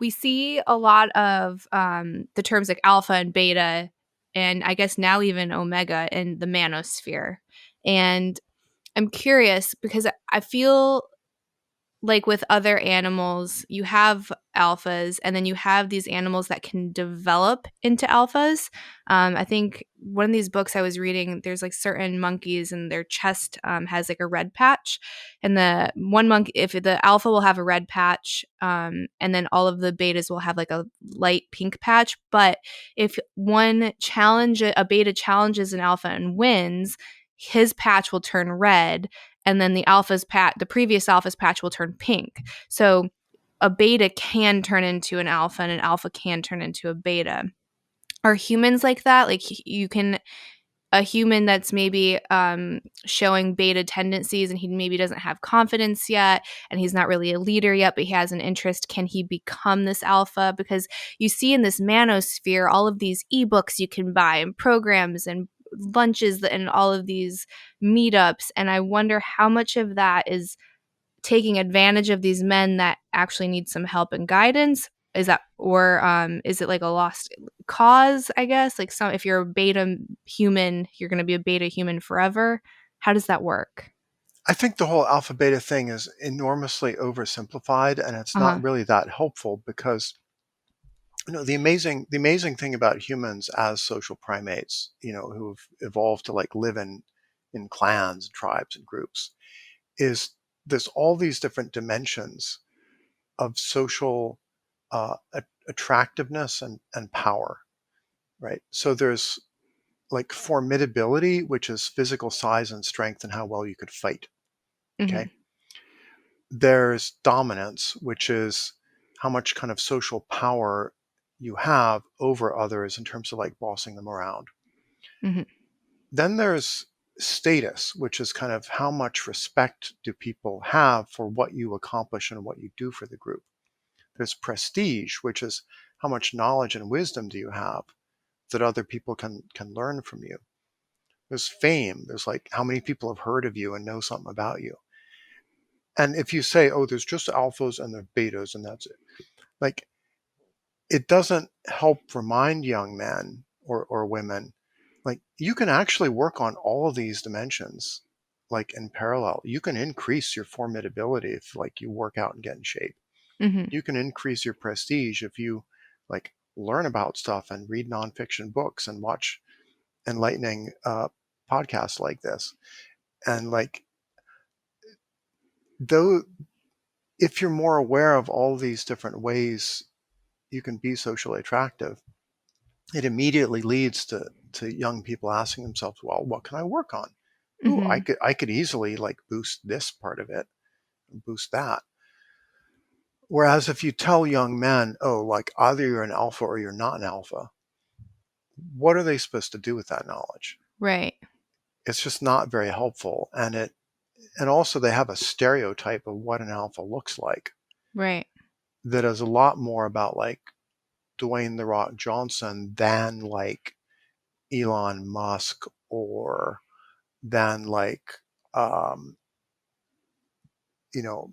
We see a lot of the terms like alpha and beta, and I guess now even omega in the manosphere. And I'm curious because I feel like with other animals, you have alphas, and then you have these animals that can develop into alphas. I think one of these books I was reading, there's like certain monkeys, and their chest has like a red patch, and the one monkey, if the alpha will have a red patch, and then all of the betas will have like a light pink patch. But if a beta challenges an alpha and wins, his patch will turn red, and then the previous alpha's patch will turn pink. So a beta can turn into an alpha, and an alpha can turn into a beta. Are humans like that? Like you can a human that's maybe showing beta tendencies, and he maybe doesn't have confidence yet, and he's not really a leader yet, but he has an interest. Can he become this alpha? Because you see in this manosphere all of these ebooks you can buy, and programs, and lunches, and all of these meetups, and I wonder how much of that is taking advantage of these men that actually need some help and guidance. Is it like a lost cause, I guess? Like, some if you're a beta human, you're going to be a beta human forever. How does that work? I think the whole alpha beta thing is enormously oversimplified, and it's Uh-huh. not really that helpful because the amazing thing about humans as social primates, who've evolved to like live in clans, tribes, and groups, is there's all these different dimensions of social attractiveness and power, right? So there's like formidability, which is physical size and strength and how well you could fight. Okay. Mhm. There's dominance, which is how much kind of social power you have over others in terms of like bossing them around. Mhm. Then there's status, which is kind of how much respect do people have for what you accomplish and what you do for the group. There's prestige, which is how much knowledge and wisdom do you have that other people can learn from you. There's fame. There's like how many people have heard of you and know something about you. And if you say, oh, there's just alphas and there's betas and that's it, like it doesn't help remind young men or women, like you can actually work on all of these dimensions like in parallel. You can increase your formidability if like you work out and get in shape. Mhm. You can increase your prestige if you like learn about stuff and read nonfiction books and watch enlightening podcasts like this. And like though if you're more aware of all these different ways you can be socially attractive, it immediately leads to young people asking themselves, well, what can I work on? Ooh, I Mhm. could I could easily like boost this part of it and boost that. Whereas if you tell young men, oh, like either you're an alpha or you're not an alpha, what are they supposed to do with that knowledge? Right. It's just not very helpful. And also they have a stereotype of what an alpha looks like Right. that is a lot more about like Dwayne the Rock Johnson than like Elon Musk or than like um,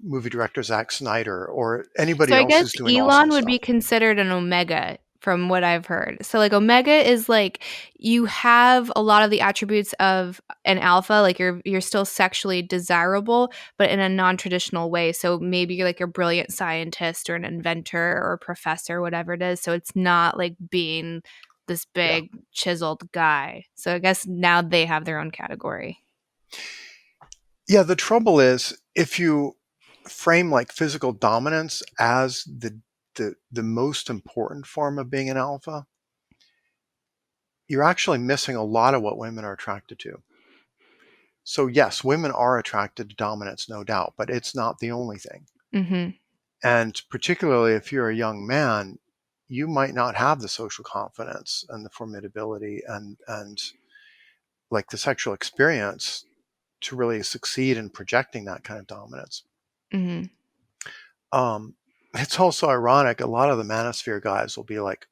movie director Zack Snyder or So anybody I else guess who's doing Elon awesome would be stuff. considered an omega from what I've heard. So like omega is like you have a lot of the attributes of an alpha, like you're still sexually desirable, but in a non-traditional way. So maybe you're like a brilliant scientist or an inventor or a professor, whatever it is. So it's not like being this Yeah. big chiseled guy. So I guess now they have their own category. Yeah. The trouble is if you frame like physical dominance as the most important form of being an alpha, you're actually missing a lot of what women are attracted to. So yes, women are attracted to dominance, no doubt, but it's not the only thing. Mhm. And particularly if you're a young man, you might not have the social confidence and the formidability and like the sexual experience to really succeed in projecting that kind of dominance. Mhm. It's also ironic. A lot of the manosphere guys will be like,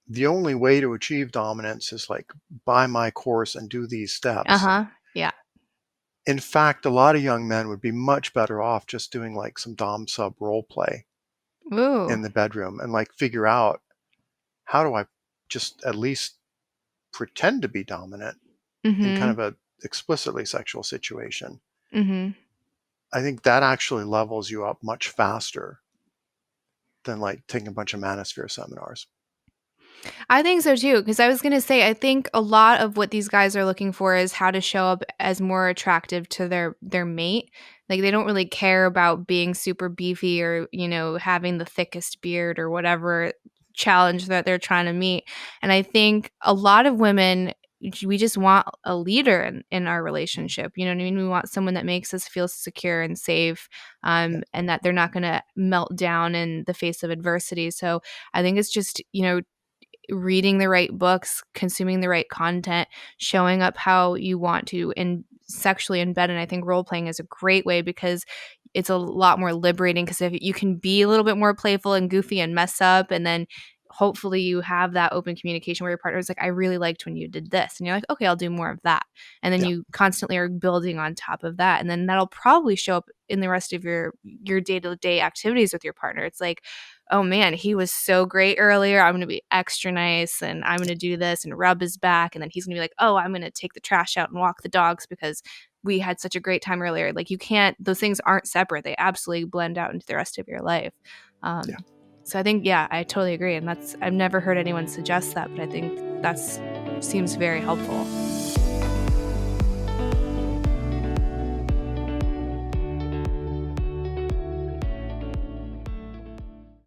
the only way to achieve dominance is like buy my course and do these steps. Uh-huh. Yeah. In fact, a lot of young men would be much better off just doing like some dom sub role play Ooh. in the bedroom and like figure out how do I just at least pretend to be dominant in kind Mhm. of a explicitly sexual situation. Mhm. I think that actually levels you up much faster than like taking a bunch of manosphere seminars. I think so too, because I was gonna say I think a lot of what these guys are looking for is how to show up as more attractive to their mate. Like they don't really care about being super beefy or, having the thickest beard or whatever challenge that they're trying to meet. And I think a lot of women we just want a leader in our relationship. You know what I mean? We want someone that makes us feel secure and safe, Yeah, and that they're not going to melt down in the face of adversity. So I think it's just, reading the right books, consuming the right content, showing up how you want to, and sexually embed. And I think role playing is a great way because it's a lot more liberating because if you can be a little bit more playful and goofy and mess up, and then hopefully you have that open communication where your partner is like, I really liked when you did this. And you're like, okay, I'll do more of that. And then yeah, you constantly are building on top of that. And then that'll probably show up in the rest of your day-to-day activities with your partner. It's like, oh man, he was so great earlier. I'm going to be extra nice and I'm going to do this and rub his back. And then he's going to be like, oh, I'm going to take the trash out and walk the dogs because we had such a great time earlier. Like you can't, those things aren't separate. They absolutely blend out into the rest of your life. yeah. So I think, yeah, I totally agree. And I've never heard anyone suggest that, but I think that's seems very helpful.